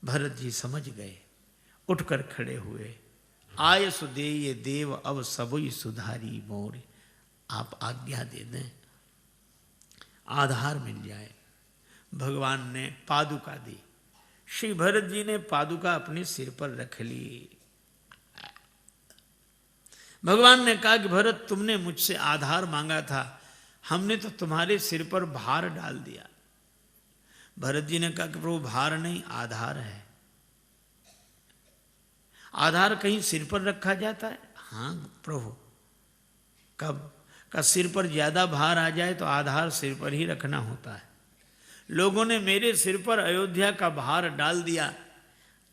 भरत जी समझ गए, उठकर खड़े हुए। आय सुदेय देव अब सबुई सुधारी मोर, आप आज्ञा दे दें, आधार मिल जाए। भगवान ने पादुका दी। श्री भरत जी ने पादुका अपने सिर पर रख ली। भगवान ने कहा कि भरत, तुमने मुझसे आधार मांगा था, हमने तो तुम्हारे सिर पर भार डाल दिया। भरत जी ने कहा कि प्रभु भार नहीं, आधार है। आधार कहीं सिर पर रखा जाता है? हाँ प्रभु। कब का सिर पर ज्यादा भार आ जाए तो आधार सिर पर ही रखना होता है। लोगों ने मेरे सिर पर अयोध्या का भार डाल दिया,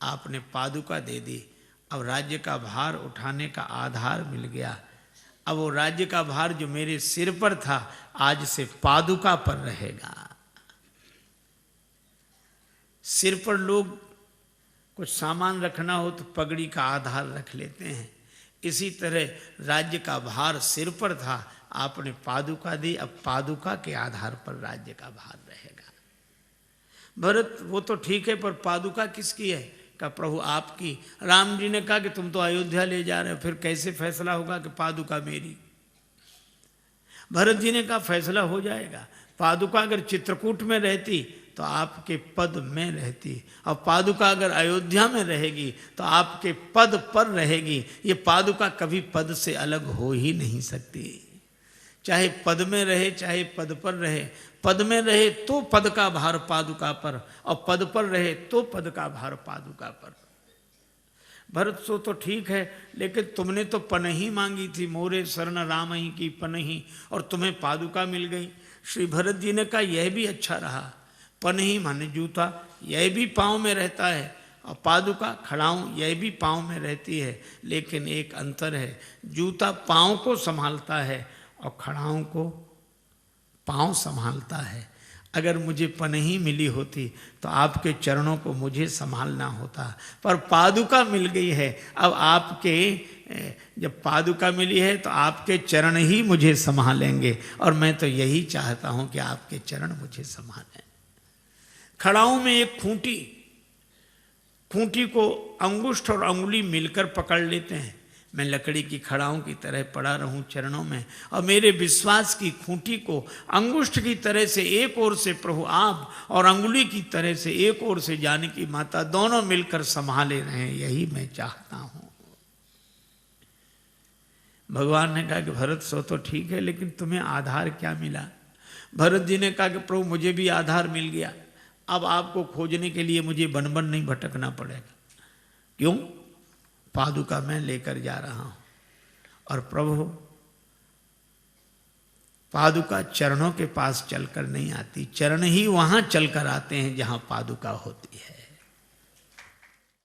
आपने पादुका दे दी। अब राज्य का भार उठाने का आधार मिल गया। अब वो राज्य का भार जो मेरे सिर पर था, आज से पादुका पर रहेगा। सिर पर लोग कुछ सामान रखना हो तो पगड़ी का आधार रख लेते हैं। इसी तरह राज्य का भार सिर पर था, आपने पादुका दी, अब पादुका के आधार पर राज्य का भार रहेगा। भरत, वो तो ठीक है, पर पादुका किसकी है? का प्रभु आपकी। राम जी ने कहा कि तुम तो अयोध्या ले जा रहे हो, फिर कैसे फैसला होगा कि पादुका मेरी? भरत जी ने कहा फैसला हो जाएगा। पादुका अगर चित्रकूट में रहती तो आपके पद में रहती, और पादुका अगर अयोध्या में रहेगी तो आपके पद पर रहेगी। ये पादुका कभी पद से अलग हो ही नहीं सकती। चाहे पद में रहे, चाहे पद पर रहे। पद में रहे तो पद का भार पादुका पर, और पद पर रहे तो पद का भार पादुका पर। भरत, सो तो ठीक है, लेकिन तुमने तो पनही मांगी थी, मोरे शरण राम ही की पनही, और तुम्हें पादुका मिल गई। श्री भरत जी ने कहा यह भी अच्छा रहा। पनही माने जूता, यह भी पाँव में रहता है, और पादुका खड़ाऊं, यह भी पाँव में रहती है। लेकिन एक अंतर है, जूता पाँव को संभालता है और खड़ाऊं को पाँव संभालता है। अगर मुझे पनही मिली होती तो आपके चरणों को मुझे संभालना होता, पर पादुका मिल गई है। अब आपके, जब पादुका मिली है तो आपके चरण ही मुझे संभालेंगे, और मैं तो यही चाहता हूं कि आपके चरण मुझे संभालें। खड़ाऊं में एक खूंटी, खूंटी को अंगुष्ठ और अंगुली मिलकर पकड़ लेते हैं। मैं लकड़ी की खड़ाऊं की तरह पड़ा रहूं चरणों में, और मेरे विश्वास की खूंटी को अंगुष्ठ की तरह से एक ओर से प्रभु आप, और अंगुली की तरह से एक ओर से जानकी माता, दोनों मिलकर संभाले रहें, यही मैं चाहता हूं। भगवान ने कहा कि भरत, सो तो ठीक है, लेकिन तुम्हें आधार क्या मिला? भरत जी ने कहा कि प्रभु मुझे भी आधार मिल गया। अब आपको खोजने के लिए मुझे वन वन नहीं भटकना पड़ेगा। क्यों? पादुका मैं लेकर जा रहा हूं। और प्रभु, पादुका चरणों के पास चलकर नहीं आती, चरण ही वहां चलकर आते हैं जहां पादुका होती है।